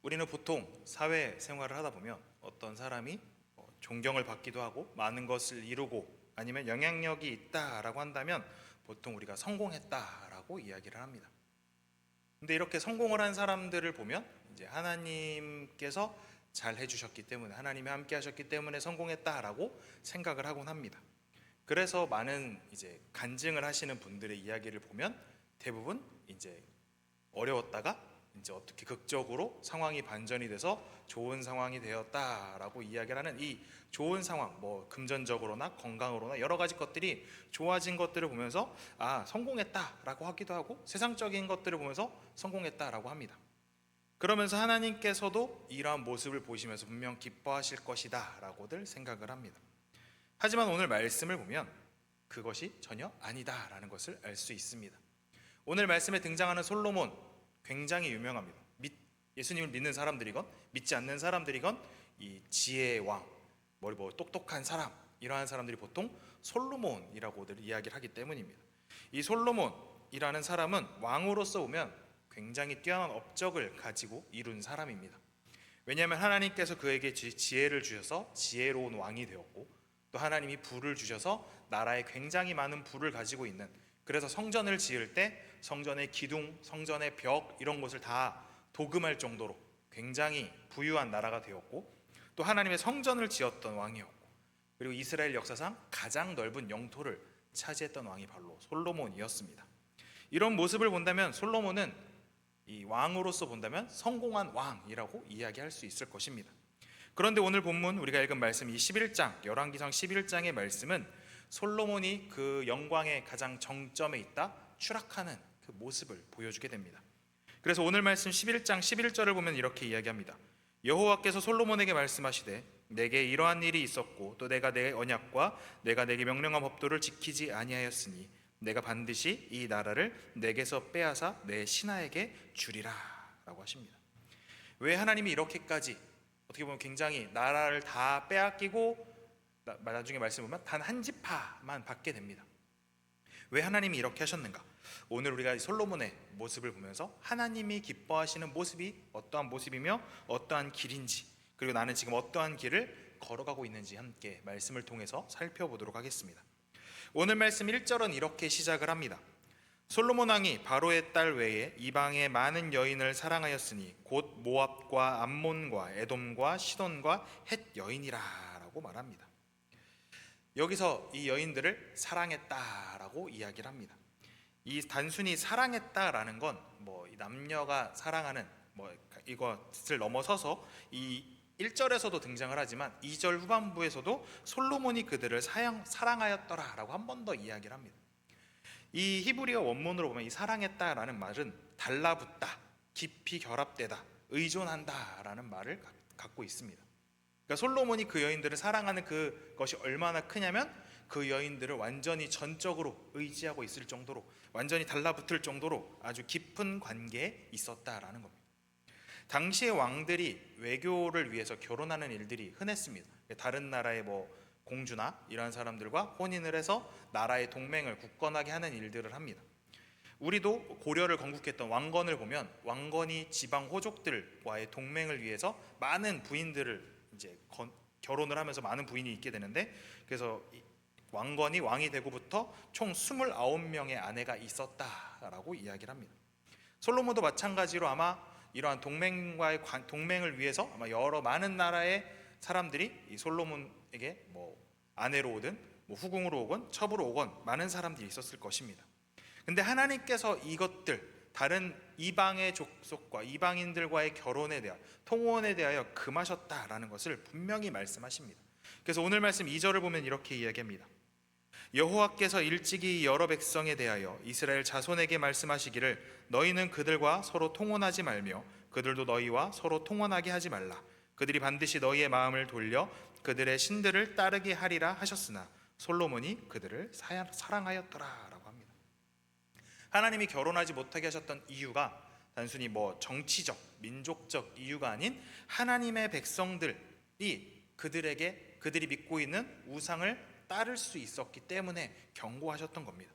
우리는 보통 사회 생활을 하다 보면 어떤 사람이 존경을 받기도 하고 많은 것을 이루고 아니면 영향력이 있다라고 한다면 보통 우리가 성공했다라고 이야기를 합니다. 근데 이렇게 성공을 한 사람들을 보면 이제 하나님께서 잘 해주셨기 때문에, 하나님이 함께 하셨기 때문에 성공했다라고 생각을 하곤 합니다. 그래서 많은 이제 간증을 하시는 분들의 이야기를 보면 대부분 이제 어려웠다가 이제 어떻게 극적으로 상황이 반전이 돼서 좋은 상황이 되었다라고 이야기를 하는, 이 좋은 상황, 뭐 금전적으로나 건강으로나 여러 가지 것들이 좋아진 것들을 보면서 성공했다라고 하기도 하고, 세상적인 것들을 보면서 성공했다라고 합니다. 그러면서 하나님께서도 이러한 모습을 보시면서 분명 기뻐하실 것이다 라고들 생각을 합니다. 하지만 오늘 말씀을 보면 그것이 전혀 아니다라는 것을 알 수 있습니다. 오늘 말씀에 등장하는 솔로몬, 굉장히 유명합니다. 예수님을 믿는 사람들이건 믿지 않는 사람들이건 이 지혜의 왕, 똑똑한 사람, 이러한 사람들이 보통 솔로몬이라고들 이야기를 하기 때문입니다. 이 솔로몬이라는 사람은 왕으로서 보면 굉장히 뛰어난 업적을 가지고 이룬 사람입니다. 왜냐하면 하나님께서 그에게 지혜를 주셔서 지혜로운 왕이 되었고, 또 하나님이 부를 주셔서 나라에 굉장히 많은 부를 가지고 있는, 그래서 성전을 지을 때 성전의 기둥, 성전의 벽 이런 것을 다 도금할 정도로 굉장히 부유한 나라가 되었고, 또 하나님의 성전을 지었던 왕이었고, 그리고 이스라엘 역사상 가장 넓은 영토를 차지했던 왕이 바로 솔로몬이었습니다. 이런 모습을 본다면 솔로몬은 이 왕으로서 본다면 성공한 왕이라고 이야기할 수 있을 것입니다. 그런데 오늘 본문 우리가 읽은 말씀, 이 11장, 열왕기상 11장의 말씀은 솔로몬이 그 영광의 가장 정점에 있다 추락하는 그 모습을 보여주게 됩니다. 그래서 오늘 말씀 11장 11절을 보면 이렇게 이야기합니다. 여호와께서 솔로몬에게 말씀하시되 내게 이러한 일이 있었고, 또 내가 내 언약과 내가 내게 명령한 법도를 지키지 아니하였으니 내가 반드시 이 나라를 내게서 빼앗아 내 신하에게 주리라 라고 하십니다. 왜 하나님이 이렇게까지 어떻게 보면 굉장히 나라를 다 빼앗기고 나중에 말씀 보면 단 한 지파만 받게 됩니다. 왜 하나님이 이렇게 하셨는가? 오늘 우리가 솔로몬의 모습을 보면서 하나님이 기뻐하시는 모습이 어떠한 모습이며 어떠한 길인지, 그리고 나는 지금 어떠한 길을 걸어가고 있는지 함께 말씀을 통해서 살펴보도록 하겠습니다. 오늘 말씀 1절은 이렇게 시작을 합니다. 솔로몬 왕이 바로의 딸 외에 이방의 많은 여인을 사랑하였으니 곧 모압과 암몬과 에돔과 시돈과 헷 여인이라 라고 말합니다. 여기서 이 여인들을 사랑했다라고 이야기를 합니다. 이 단순히 사랑했다라는 건 남녀가 사랑하는 이것을 넘어서서 이 1절에서도 등장을 하지만 2절 후반부에서도 솔로몬이 그들을 사랑하였더라라고 한 번 더 이야기를 합니다. 이 히브리어 원문으로 보면 이 사랑했다라는 말은 달라붙다, 깊이 결합되다, 의존한다라는 말을 갖고 있습니다. 그러니까 솔로몬이 그 여인들을 사랑하는 그것이 얼마나 크냐면 그 여인들을 완전히 전적으로 의지하고 있을 정도로, 완전히 달라붙을 정도로 아주 깊은 관계에 있었다라는 겁니다. 당시의 왕들이 외교를 위해서 결혼하는 일들이 흔했습니다. 다른 나라의 공주나 이러한 사람들과 혼인을 해서 나라의 동맹을 굳건하게 하는 일들을 합니다. 우리도 고려를 건국했던 왕건을 보면 왕건이 지방 호족들과의 동맹을 위해서 많은 부인들을 이제 결혼을 하면서 많은 부인이 있게 되는데, 그래서 왕건이 왕이 되고부터 총 29명의 아내가 있었다라고 이야기를 합니다. 솔로몬도 마찬가지로 아마 이러한 동맹을 위해서 아마 여러 많은 나라의 사람들이 이 솔로몬에게 아내로 오든 후궁으로 오건 첩으로 오건 많은 사람들이 있었을 것입니다. 근데 하나님께서 이것들 다른 이방의 족속과 이방인들과의 결혼에 대하여, 통혼에 대하여 금하셨다라는 것을 분명히 말씀하십니다. 그래서 오늘 말씀 2절을 보면 이렇게 이야기합니다. 여호와께서 일찍이 여러 백성에 대하여 이스라엘 자손에게 말씀하시기를 너희는 그들과 서로 통혼하지 말며 그들도 너희와 서로 통혼하게 하지 말라. 그들이 반드시 너희의 마음을 돌려 그들의 신들을 따르게 하리라 하셨으나 솔로몬이 그들을 사랑하였더라 라고 합니다. 하나님이 결혼하지 못하게 하셨던 이유가 단순히 정치적, 민족적 이유가 아닌 하나님의 백성들이 그들이 믿고 있는 우상을 따를 수 있었기 때문에 경고하셨던 겁니다.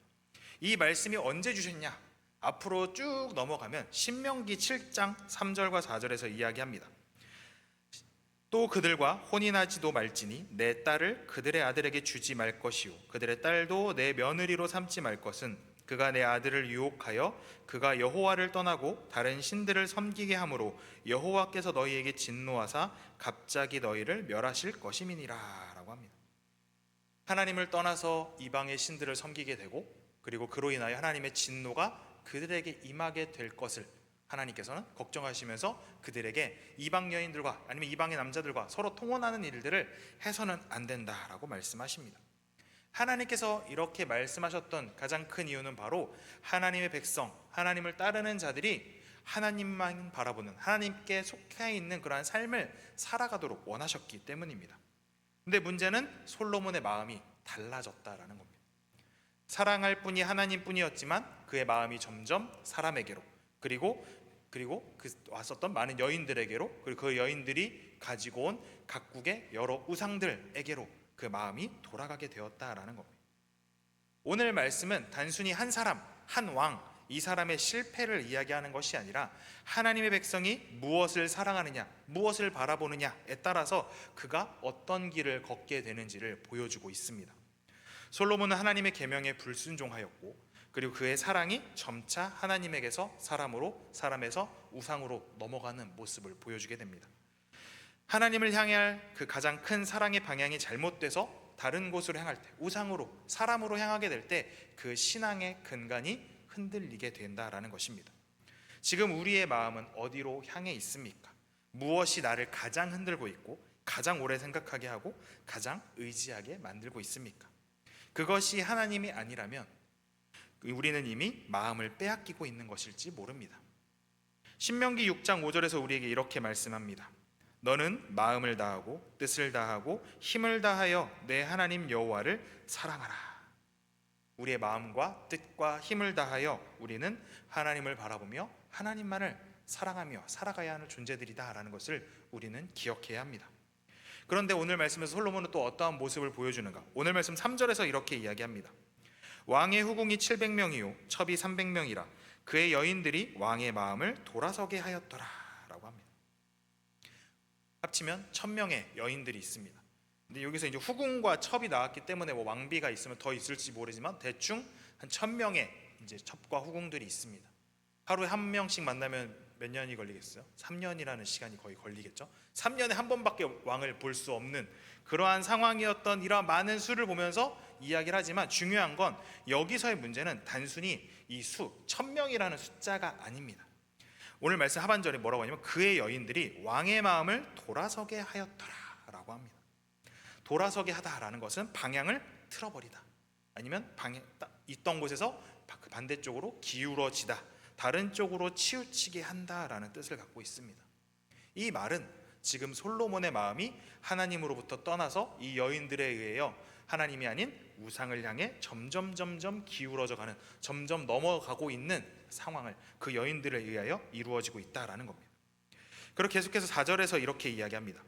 이 말씀이 언제 주셨냐? 앞으로 쭉 넘어가면 신명기 7장 3절과 4절에서 이야기합니다. 또 그들과 혼인하지도 말지니 내 딸을 그들의 아들에게 주지 말 것이요 그들의 딸도 내 며느리로 삼지 말 것은 그가 내 아들을 유혹하여 그가 여호와를 떠나고 다른 신들을 섬기게 함으로 여호와께서 너희에게 진노하사 갑자기 너희를 멸하실 것임이니라 라고 합니다. 하나님을 떠나서 이방의 신들을 섬기게 되고 그리고 그로 인하여 하나님의 진노가 그들에게 임하게 될 것을 하나님께서는 걱정하시면서 그들에게 이방 여인들과 아니면 이방의 남자들과 서로 통혼하는 일들을 해서는 안 된다라고 말씀하십니다. 하나님께서 이렇게 말씀하셨던 가장 큰 이유는 바로 하나님의 백성, 하나님을 따르는 자들이 하나님만 바라보는, 하나님께 속해 있는 그러한 삶을 살아가도록 원하셨기 때문입니다. 근데 문제는 솔로몬의 마음이 달라졌다라는 겁니다. 사랑할 분이 하나님뿐이었지만 그의 마음이 점점 사람에게로 그리고 그 왔었던 많은 여인들에게로 그리고 그 여인들이 가지고 온 각국의 여러 우상들에게로 그 마음이 돌아가게 되었다라는 겁니다. 오늘 말씀은 단순히 한 사람, 한 왕, 이 사람의 실패를 이야기하는 것이 아니라 하나님의 백성이 무엇을 사랑하느냐, 무엇을 바라보느냐에 따라서 그가 어떤 길을 걷게 되는지를 보여주고 있습니다. 솔로몬은 하나님의 계명에 불순종하였고 그리고 그의 사랑이 점차 하나님에게서 사람에서 우상으로 넘어가는 모습을 보여주게 됩니다. 하나님을 향할 그 가장 큰 사랑의 방향이 잘못돼서 다른 곳으로 향할 때, 우상으로, 사람으로 향하게 될 때 그 신앙의 근간이 흔들리게 된다라는 것입니다. 지금 우리의 마음은 어디로 향해 있습니까? 무엇이 나를 가장 흔들고 있고 가장 오래 생각하게 하고 가장 의지하게 만들고 있습니까? 그것이 하나님이 아니라면 우리는 이미 마음을 빼앗기고 있는 것일지 모릅니다. 신명기 6장 5절에서 우리에게 이렇게 말씀합니다. 너는 마음을 다하고 뜻을 다하고 힘을 다하여 내 하나님 여호와를 사랑하라. 우리의 마음과 뜻과 힘을 다하여 우리는 하나님을 바라보며 하나님만을 사랑하며 살아가야 하는 존재들이다라는 것을 우리는 기억해야 합니다. 그런데 오늘 말씀에서 솔로몬은 또 어떠한 모습을 보여주는가? 오늘 말씀 3절에서 이렇게 이야기합니다. 왕의 후궁이 700명이요 첩이 300명이라 그의 여인들이 왕의 마음을 돌아서게 하였더라 라고 합니다. 합치면 1000명의 여인들이 있습니다. 근데 여기서 이제 후궁과 첩이 나왔기 때문에 뭐 왕비가 있으면 더 있을지 모르지만 대충 한 1000명의 이제 첩과 후궁들이 있습니다. 하루에 한 명씩 만나면 몇 년이 걸리겠어요? 3년이라는 시간이 거의 걸리겠죠. 3년에 한 번밖에 왕을 볼 수 없는 그러한 상황이었던 이러한 많은 수를 보면서 이야기를 하지만 중요한 건 여기서의 문제는 단순히 이 수 1000명이라는 숫자가 아닙니다. 오늘 말씀 하반절에 뭐라고 하냐면 그의 여인들이 왕의 마음을 돌아서게 하였더라 라고 합니다. 돌아서게 하다라는 것은 방향을 틀어버리다 아니면 있던 곳에서 반대쪽으로 기울어지다, 다른 쪽으로 치우치게 한다라는 뜻을 갖고 있습니다. 이 말은 지금 솔로몬의 마음이 하나님으로부터 떠나서 이 여인들에 의하여 하나님이 아닌 우상을 향해 점점 기울어져 가는, 점점 넘어가고 있는 상황을 그 여인들에 의하여 이루어지고 있다라는 겁니다. 그리고 계속해서 4절에서 이렇게 이야기합니다.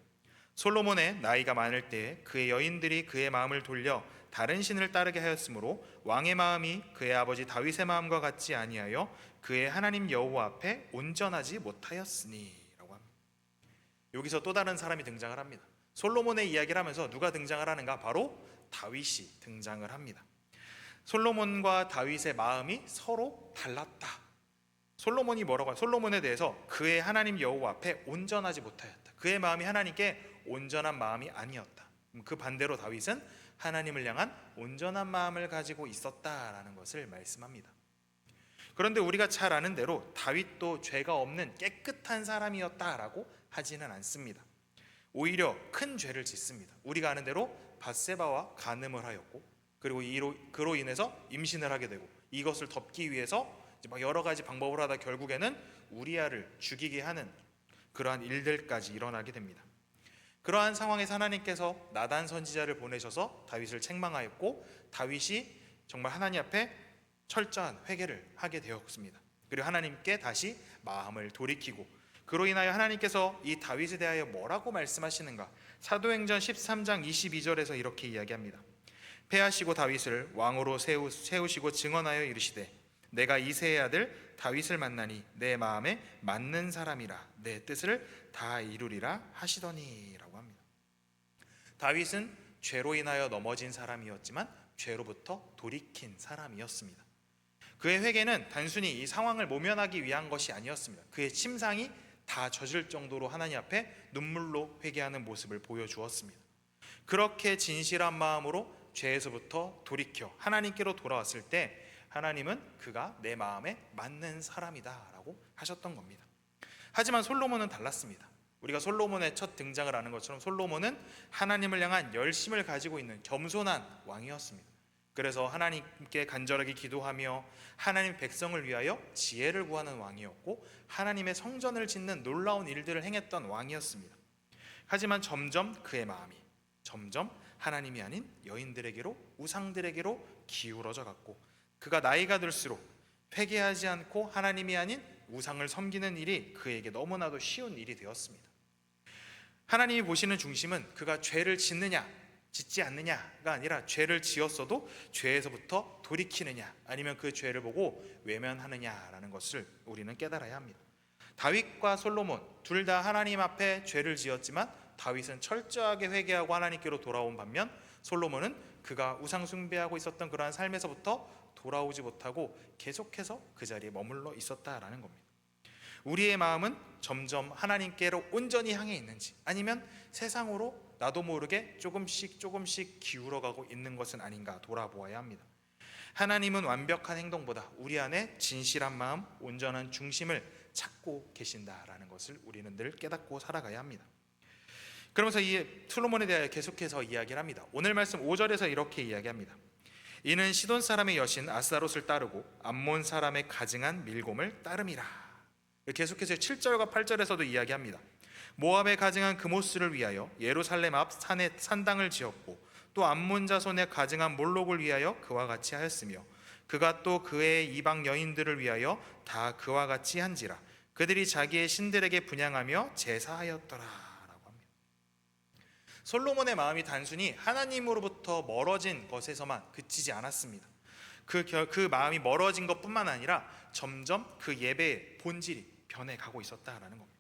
솔로몬의 나이가 많을 때에 그의 여인들이 그의 마음을 돌려 다른 신을 따르게 하였으므로 왕의 마음이 그의 아버지 다윗의 마음과 같지 아니하여 그의 하나님 여호와 앞에 온전하지 못하였으니 라고 합니다. 여기서 또 다른 사람이 등장을 합니다. 솔로몬의 이야기를 하면서 누가 등장을 하는가? 바로 다윗이 등장을 합니다. 솔로몬과 다윗의 마음이 서로 달랐다. 솔로몬이 뭐라고 해요? 솔로몬에 대해서 그의 하나님 여호와 앞에 온전하지 못하였다. 그의 마음이 하나님께 온전한 마음이 아니었다. 그 반대로 다윗은 하나님을 향한 온전한 마음을 가지고 있었다라는 것을 말씀합니다. 그런데 우리가 잘 아는 대로 다윗도 죄가 없는 깨끗한 사람이었다라고 하지는 않습니다. 오히려 큰 죄를 짓습니다. 우리가 아는 대로 밧세바와 간음을 하였고 그리고 그로 인해서 임신을 하게 되고 이것을 덮기 위해서 막 여러 가지 방법을 하다 결국에는 우리아를 죽이게 하는 그러한 일들까지 일어나게 됩니다. 그러한 상황에서 하나님께서 나단 선지자를 보내셔서 다윗을 책망하였고 다윗이 정말 하나님 앞에 철저한 회개를 하게 되었습니다. 그리고 하나님께 다시 마음을 돌이키고 그로 인하여 하나님께서 이 다윗에 대하여 뭐라고 말씀하시는가? 사도행전 13장 22절에서 이렇게 이야기합니다. 패하시고 다윗을 왕으로 세우시고 증언하여 이르시되 내가 이새의 아들 다윗을 만나니 내 마음에 맞는 사람이라 내 뜻을 다 이루리라 하시더니라고 합니다. 다윗은 죄로 인하여 넘어진 사람이었지만 죄로부터 돌이킨 사람이었습니다. 그의 회개는 단순히 이 상황을 모면하기 위한 것이 아니었습니다. 그의 침상이 다 젖을 정도로 하나님 앞에 눈물로 회개하는 모습을 보여주었습니다. 그렇게 진실한 마음으로 죄에서부터 돌이켜 하나님께로 돌아왔을 때 하나님은 그가 내 마음에 맞는 사람이다 라고 하셨던 겁니다. 하지만 솔로몬은 달랐습니다. 우리가 솔로몬의 첫 등장을 아는 것처럼 솔로몬은 하나님을 향한 열심을 가지고 있는 겸손한 왕이었습니다. 그래서 하나님께 간절하게 기도하며 하나님 백성을 위하여 지혜를 구하는 왕이었고 하나님의 성전을 짓는 놀라운 일들을 행했던 왕이었습니다. 하지만 점점 그의 마음이 하나님이 아닌 여인들에게로, 우상들에게로 기울어져 갔고 그가 나이가 들수록 회개하지 않고 하나님이 아닌 우상을 섬기는 일이 그에게 너무나도 쉬운 일이 되었습니다. 하나님이 보시는 중심은 그가 죄를 짓느냐 짓지 않느냐가 아니라 죄를 지었어도 죄에서부터 돌이키느냐 아니면 그 죄를 보고 외면하느냐라는 것을 우리는 깨달아야 합니다. 다윗과 솔로몬 둘 다 하나님 앞에 죄를 지었지만 다윗은 철저하게 회개하고 하나님께로 돌아온 반면 솔로몬은 그가 우상 숭배하고 있었던 그러한 삶에서부터 돌아오지 못하고 계속해서 그 자리에 머물러 있었다라는 겁니다. 우리의 마음은 점점 하나님께로 온전히 향해 있는지 아니면 세상으로 나도 모르게 조금씩 기울어가고 있는 것은 아닌가 돌아보아야 합니다. 하나님은 완벽한 행동보다 우리 안에 진실한 마음, 온전한 중심을 찾고 계신다라는 것을 우리는 늘 깨닫고 살아가야 합니다. 그러면서 이 솔로몬에 대하여 계속해서 이야기를 합니다. 오늘 말씀 5절에서 이렇게 이야기합니다. 이는 시돈 사람의 여신 아스다롯을 따르고 암몬 사람의 가증한 밀곰을 따름이라. 계속해서 7절과 8절에서도 이야기합니다. 모압의 가증한 그모스를 위하여 예루살렘 앞 산에 산당을 지었고 또 암몬 자손의 가증한 몰록을 위하여 그와 같이 하였으며 그가 또 그의 이방 여인들을 위하여 다 그와 같이 한지라. 그들이 자기의 신들에게 분향하며 제사하였더라 라고 합니다. 솔로몬의 마음이 단순히 하나님으로부터 멀어진 것에서만 그치지 않았습니다. 그 마음이 멀어진 것뿐만 아니라 점점 그 예배의 본질이 변해가고 있었다라는 겁니다.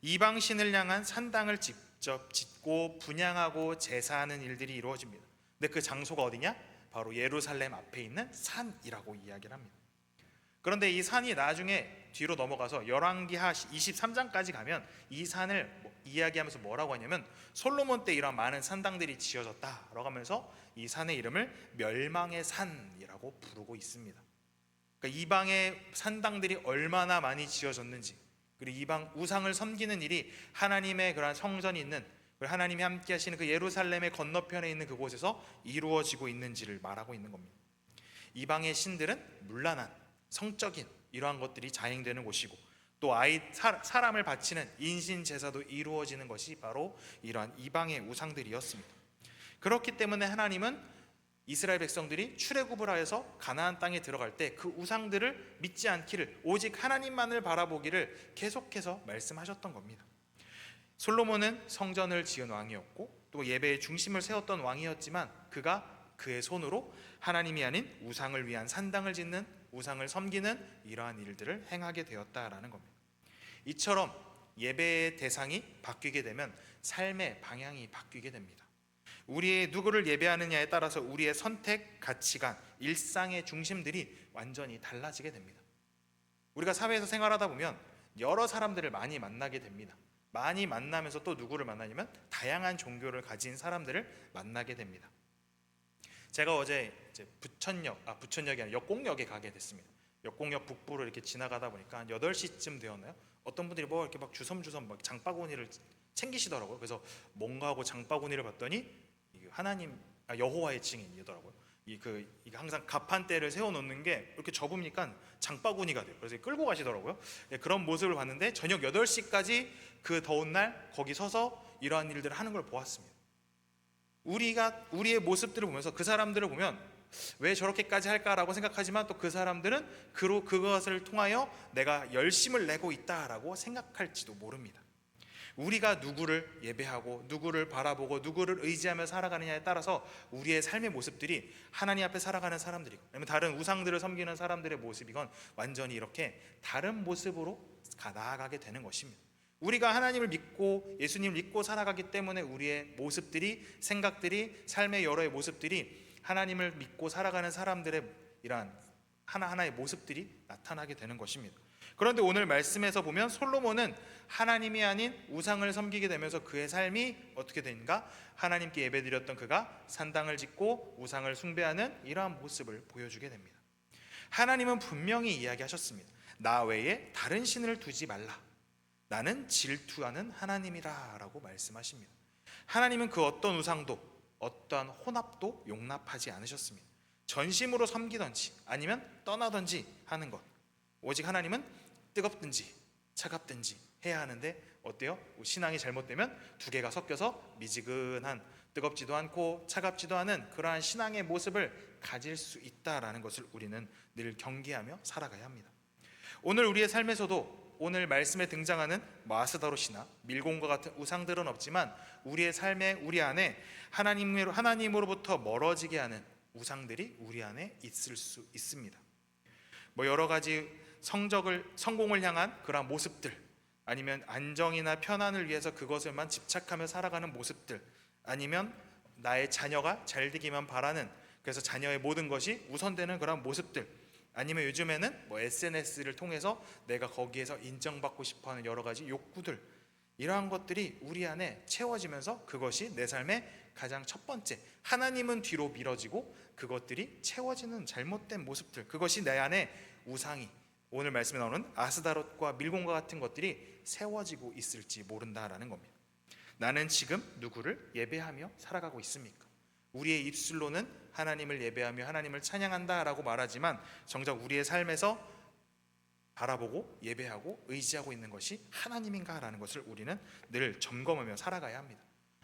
이방신을 향한 산당을 직접 짓고 분향하고 제사하는 일들이 이루어집니다. 근데 그 장소가 어디냐? 바로 예루살렘 앞에 있는 산이라고 이야기를 합니다. 그런데 이 산이 나중에 뒤로 넘어가서 열왕기하 23장까지 가면 이 산을 이야기하면서 뭐라고 하냐면 솔로몬 때 이런 많은 산당들이 지어졌다라고 하면서 이 산의 이름을 멸망의 산이라고 부르고 있습니다. 그러니까 이방의 산당들이 얼마나 많이 지어졌는지 그리고 이방 우상을 섬기는 일이 하나님의 그런 성전이 있는 하나님이 함께 하시는 그 예루살렘의 건너편에 있는 그곳에서 이루어지고 있는지를 말하고 있는 겁니다. 이방의 신들은 문란한 성적인 이러한 것들이 자행되는 곳이고 또 사람을 바치는 인신 제사도 이루어지는 것이 바로 이러한 이방의 우상들이었습니다. 그렇기 때문에 하나님은 이스라엘 백성들이 출애굽을 하여서 가나안 땅에 들어갈 때 그 우상들을 믿지 않기를 오직 하나님만을 바라보기를 계속해서 말씀하셨던 겁니다. 솔로몬은 성전을 지은 왕이었고 또 예배의 중심을 세웠던 왕이었지만 그가 그의 손으로 하나님이 아닌 우상을 위한 산당을 짓는 우상을 섬기는 이러한 일들을 행하게 되었다라는 겁니다. 이처럼 예배의 대상이 바뀌게 되면 삶의 방향이 바뀌게 됩니다. 우리의 누구를 예배하느냐에 따라서 우리의 선택, 가치관, 일상의 중심들이 완전히 달라지게 됩니다. 우리가 사회에서 생활하다 보면 여러 사람들을 많이 만나게 됩니다. 많이 만나면서 또 누구를 만나냐면 다양한 종교를 가진 사람들을 만나게 됩니다. 제가 어제 부천역이 아니라 역공역에 가게 됐습니다. 역공역 북부를 이렇게 지나가다 보니까 한 8시쯤 되었나요? 어떤 분들이 뭐 이렇게 막 주섬주섬 막 장바구니를 챙기시더라고요. 그래서 뭔가 하고 장바구니를 봤더니 여호와의 증인이더라고요. 이게 항상 가판대를 세워놓는 게 이렇게 접으니까 장바구니가 돼요. 그래서 끌고 가시더라고요. 그런 모습을 봤는데 저녁 8시까지 그 더운 날 거기 서서 이러한 일들을 하는 걸 보았습니다. 우리의 모습들을 보면서 그 사람들을 보면 왜 저렇게까지 할까라고 생각하지만 또 그 사람들은 그것을 통하여 내가 열심을 내고 있다라고 생각할지도 모릅니다. 우리가 누구를 예배하고 누구를 바라보고 누구를 의지하며 살아가느냐에 따라서 우리의 삶의 모습들이 하나님 앞에 살아가는 사람들이고 아니면 다른 우상들을 섬기는 사람들의 모습이건 완전히 이렇게 다른 모습으로 나아가게 되는 것입니다. 우리가 하나님을 믿고 예수님을 믿고 살아가기 때문에 우리의 모습들이, 생각들이, 삶의 여러의 모습들이 하나님을 믿고 살아가는 사람들의 이러한 하나하나의 모습들이 나타나게 되는 것입니다. 그런데 오늘 말씀에서 보면 솔로몬은 하나님이 아닌 우상을 섬기게 되면서 그의 삶이 어떻게 되는가? 하나님께 예배드렸던 그가 산당을 짓고 우상을 숭배하는 이러한 모습을 보여주게 됩니다. 하나님은 분명히 이야기하셨습니다. 나 외에 다른 신을 두지 말라. 나는 질투하는 하나님이라 라고 말씀하십니다. 하나님은 그 어떤 우상도 어떠한 혼합도 용납하지 않으셨습니다. 전심으로 섬기든지 아니면 떠나든지 하는 것, 오직 하나님은 뜨겁든지 차갑든지 해야 하는데 어때요? 신앙이 잘못되면 두 개가 섞여서 미지근한, 뜨겁지도 않고 차갑지도 않은 그러한 신앙의 모습을 가질 수 있다라는 것을 우리는 늘 경계하며 살아가야 합니다. 오늘 우리의 삶에서도 오늘 말씀에 등장하는 아스다롯이나 밀곰과 같은 우상들은 없지만 우리의 삶에, 우리 안에 하나님으로부터 멀어지게 하는 우상들이 우리 안에 있을 수 있습니다. 여러 가지 성공을 향한 그런 모습들, 아니면 안정이나 편안을 위해서 그것을만 집착하며 살아가는 모습들, 아니면 나의 자녀가 잘 되기만 바라는, 그래서 자녀의 모든 것이 우선되는 그런 모습들, 아니면 요즘에는 SNS를 통해서 내가 거기에서 인정받고 싶어하는 여러 가지 욕구들, 이러한 것들이 우리 안에 채워지면서 그것이 내 삶의 가장 첫 번째, 하나님은 뒤로 미뤄지고 그것들이 채워지는 잘못된 모습들, 그것이 내 안에 우상이, 오늘 말씀에 나오는 아스다롯과 밀곰과 같은 것들이 세워지고 있을지 모른다라는 겁니다. 나는 지금 누구를 예배하며 살아가고 있습니까? 우리의 입술로는 하나님을 예배하며 하나님을 찬양한다라고 말하지만 정작 우리의 삶에서 바라보고 예배하고 의지하고 있는 것이 하나님인가라는 것을 우리는 늘 점검하며 살아가야 합니다.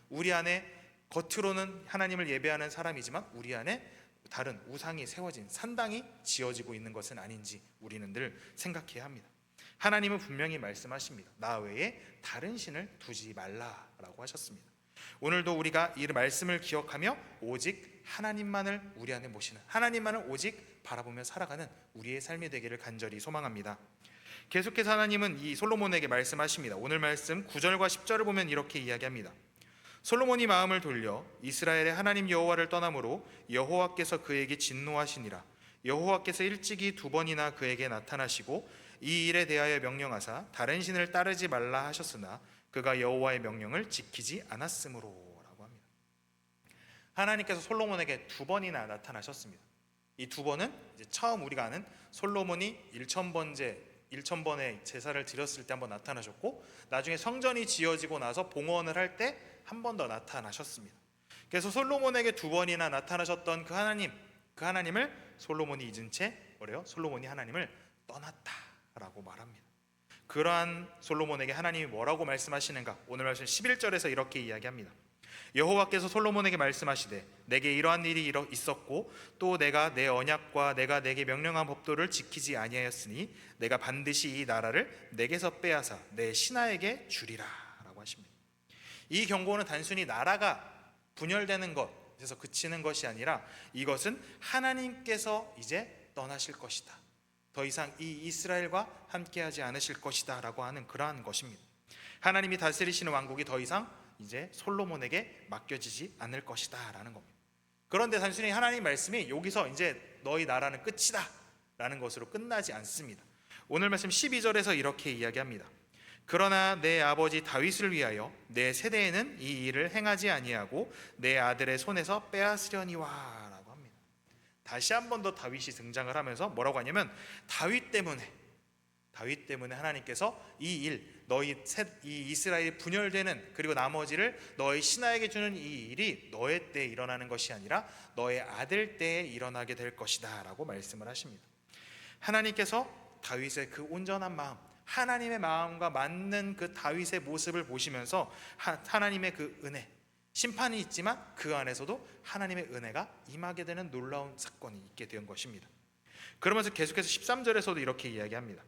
우리 안에 겉으로는 하나님을 예배하는 사람이지만 우리 안에 다른 우상이 세워진 산당이 지어지고 있는 것은 아닌지 우리는 늘 생각해야 합니다. 하나님은 분명히 말씀하십니다. 나 외에 다른 신을 두지 말라라고 하셨습니다. 오늘도 우리가 이 말씀을 기억하며 오직 하나님만을 우리 안에 모시는, 하나님만을 오직 바라보며 살아가는 우리의 삶이 되기를 간절히 소망합니다. 계속해서 하나님은 이 솔로몬에게 말씀하십니다. 오늘 말씀 9절과 10절을 보면 이렇게 이야기합니다. 솔로몬이 마음을 돌려 이스라엘의 하나님 여호와를 떠남으로 여호와께서 그에게 진노하시니라. 여호와께서 일찍이 2번이나 그에게 나타나시고 이 일에 대하여 명령하사 다른 신을 따르지 말라 하셨으나 그가 여호와의 명령을 지키지 않았으므로라고 합니다. 하나님께서 솔로몬에게 2번이나 나타나셨습니다. 이 2번은 이제 처음 우리가 아는 솔로몬이 1000번의 제사를 드렸을 때 한번 나타나셨고, 나중에 성전이 지어지고 나서 봉헌을 할 때 한 번 더 나타나셨습니다. 그래서 솔로몬에게 2번이나 나타나셨던 그 하나님을 솔로몬이 잊은 채 솔로몬이 하나님을 떠났다라고 말합니다. 그러한 솔로몬에게 하나님이 뭐라고 말씀하시는가? 오늘 말씀 11절에서 이렇게 이야기합니다. 여호와께서 솔로몬에게 말씀하시되 내게 이러한 일이 있었고 또 내가 내 언약과 내가 내게 명령한 법도를 지키지 아니하였으니 내가 반드시 이 나라를 내게서 빼앗아 내 신하에게 주리라 라고 하십니다. 이 경고는 단순히 나라가 분열되는 것에서 그치는 것이 아니라 이것은 하나님께서 이제 떠나실 것이다, 더 이상 이 이스라엘과 함께하지 않으실 것이다 라고 하는 그러한 것입니다. 하나님이 다스리시는 왕국이 더 이상 이제 솔로몬에게 맡겨지지 않을 것이다 라는 겁니다. 그런데 단순히 하나님 말씀이 여기서 이제 너희 나라는 끝이다 라는 것으로 끝나지 않습니다. 오늘 말씀 12절에서 이렇게 이야기합니다. 그러나 내 아버지 다윗을 위하여 내 세대에는 이 일을 행하지 아니하고 내 아들의 손에서 빼앗으려니와 라고 합니다. 다시 한 번 더 다윗이 등장을 하면서 뭐라고 하냐면 다윗 때문에 하나님께서 이 이스라엘이 분열되는, 그리고 나머지를 너희 신하에게 주는 이 일이 너의 때에 일어나는 것이 아니라 너의 아들 때에 일어나게 될 것이다 라고 말씀을 하십니다. 하나님께서 다윗의 그 온전한 마음, 하나님의 마음과 맞는 그 다윗의 모습을 보시면서 하나님의 그 은혜, 심판이 있지만 그 안에서도 하나님의 은혜가 임하게 되는 놀라운 사건이 있게 된 것입니다. 그러면서 계속해서 13절에서도 이렇게 이야기합니다.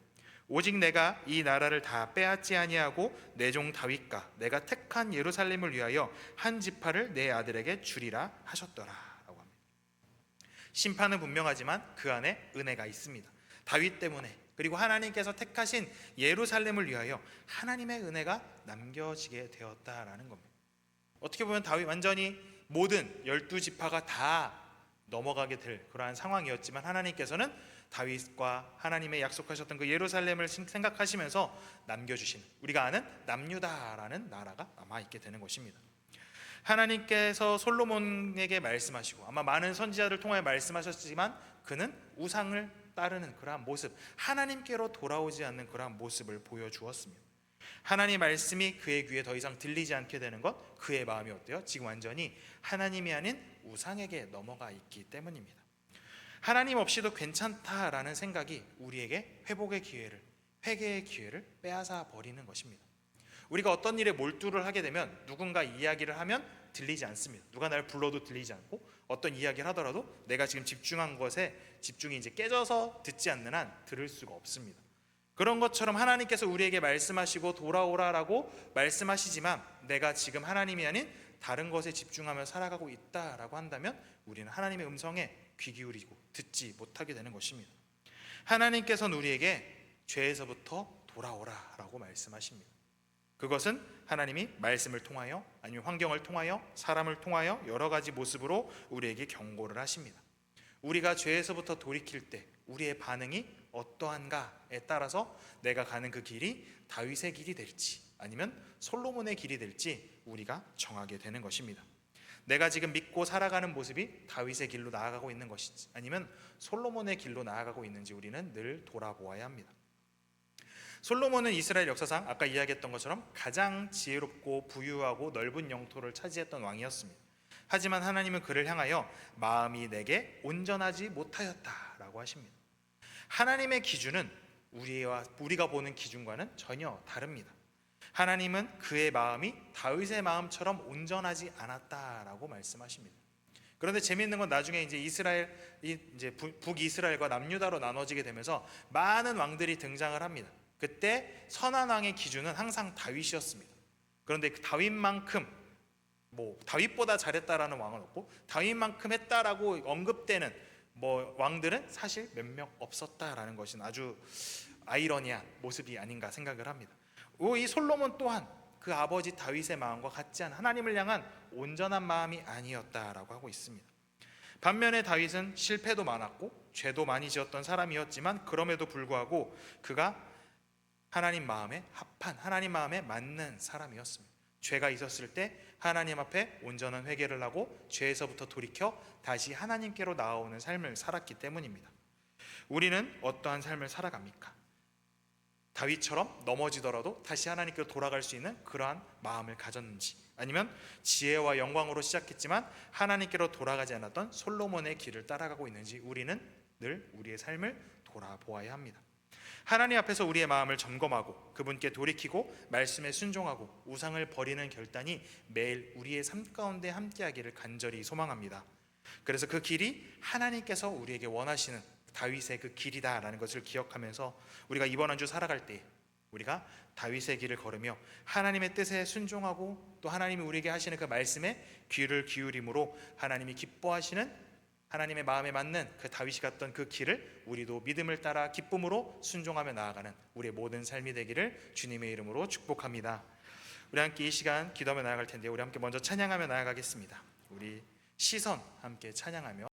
오직 내가 이 나라를 다 빼앗지 아니하고 내 종 다윗과 내가 택한 예루살렘을 위하여 한 지파를 내 아들에게 주리라 하셨더라라고 합니다. 심판은 분명하지만 그 안에 은혜가 있습니다. 다윗 때문에, 그리고 하나님께서 택하신 예루살렘을 위하여 하나님의 은혜가 남겨지게 되었다라는 겁니다. 어떻게 보면 다윗 완전히 모든 12지파가 다 넘어가게 될 그러한 상황이었지만 하나님께서는 다윗과 하나님의 약속하셨던 그 예루살렘을 생각하시면서 남겨주신, 우리가 아는 남유다라는 나라가 남아있게 되는 것입니다. 하나님께서 솔로몬에게 말씀하시고 아마 많은 선지자를 통하여 말씀하셨지만 그는 우상을 따르는 그러한 모습, 하나님께로 돌아오지 않는 그러한 모습을 보여주었습니다. 하나님 말씀이 그의 귀에 더 이상 들리지 않게 되는 것, 그의 마음이 어때요? 지금 완전히 하나님이 아닌 우상에게 넘어가 있기 때문입니다. 하나님 없이도 괜찮다라는 생각이 우리에게 회복의 기회를, 회개의 기회를 빼앗아 버리는 것입니다. 우리가 어떤 일에 몰두를 하게 되면 누군가 이야기를 하면 들리지 않습니다. 누가 날 불러도 들리지 않고 어떤 이야기를 하더라도 내가 지금 집중한 것에 집중이 이제 깨져서 듣지 않는 한 들을 수가 없습니다. 그런 것처럼 하나님께서 우리에게 말씀하시고 돌아오라라고 말씀하시지만 내가 지금 하나님이 아닌 다른 것에 집중하며 살아가고 있다라고 한다면 우리는 하나님의 음성에 귀 기울이고 듣지 못하게 되는 것입니다. 하나님께서는 우리에게 죄에서부터 돌아오라라고 말씀하십니다. 그것은 하나님이 말씀을 통하여 아니면 환경을 통하여 사람을 통하여 여러 가지 모습으로 우리에게 경고를 하십니다. 우리가 죄에서부터 돌이킬 때 우리의 반응이 어떠한가에 따라서 내가 가는 그 길이 다윗의 길이 될지 아니면 솔로몬의 길이 될지 우리가 정하게 되는 것입니다. 내가 지금 믿고 살아가는 모습이 다윗의 길로 나아가고 있는 것인지 아니면 솔로몬의 길로 나아가고 있는지 우리는 늘 돌아보아야 합니다. 솔로몬은 이스라엘 역사상 아까 이야기했던 것처럼 가장 지혜롭고 부유하고 넓은 영토를 차지했던 왕이었습니다. 하지만 하나님은 그를 향하여 마음이 내게 온전하지 못하였다라고 하십니다. 하나님의 기준은 우리가 보는 기준과는 전혀 다릅니다. 하나님은 그의 마음이 다윗의 마음처럼 온전하지 않았다라고 말씀하십니다. 그런데 재미있는 건 나중에 이제 북이스라엘과 남유다로 나눠지게 되면서 많은 왕들이 등장을 합니다. 그때 선한 왕의 기준은 항상 다윗이었습니다. 그런데 그 다윗만큼 다윗보다 잘했다라는 왕은 없고 다윗만큼 했다라고 언급되는 왕들은 사실 몇 명 없었다라는 것은 아주 아이러니한 모습이 아닌가 생각을 합니다. 이 솔로몬 또한 그 아버지 다윗의 마음과 같지 않은 하나님을 향한 온전한 마음이 아니었다라고 하고 있습니다. 반면에 다윗은 실패도 많았고 죄도 많이 지었던 사람이었지만 그럼에도 불구하고 그가 하나님 마음에 합한, 하나님 마음에 맞는 사람이었습니다. 죄가 있었을 때 하나님 앞에 온전한 회개를 하고 죄에서부터 돌이켜 다시 하나님께로 나아오는 삶을 살았기 때문입니다. 우리는 어떠한 삶을 살아갑니까? 다윗처럼 넘어지더라도 다시 하나님께로 돌아갈 수 있는 그러한 마음을 가졌는지, 아니면 지혜와 영광으로 시작했지만 하나님께로 돌아가지 않았던 솔로몬의 길을 따라가고 있는지 우리는 늘 우리의 삶을 돌아보아야 합니다. 하나님 앞에서 우리의 마음을 점검하고 그분께 돌이키고 말씀에 순종하고 우상을 버리는 결단이 매일 우리의 삶 가운데 함께하기를 간절히 소망합니다. 그래서 그 길이 하나님께서 우리에게 원하시는 다윗의 그 길이다라는 것을 기억하면서 우리가 이번 한 주 살아갈 때 우리가 다윗의 길을 걸으며 하나님의 뜻에 순종하고 또 하나님이 우리에게 하시는 그 말씀에 귀를 기울임으로 하나님이 기뻐하시는 하나님의 마음에 맞는 그 다윗이 갔던 그 길을 우리도 믿음을 따라 기쁨으로 순종하며 나아가는 우리의 모든 삶이 되기를 주님의 이름으로 축복합니다. 우리 함께 이 시간 기도하며 나아갈 텐데 우리 함께 먼저 찬양하며 나아가겠습니다. 우리 시선 함께 찬양하며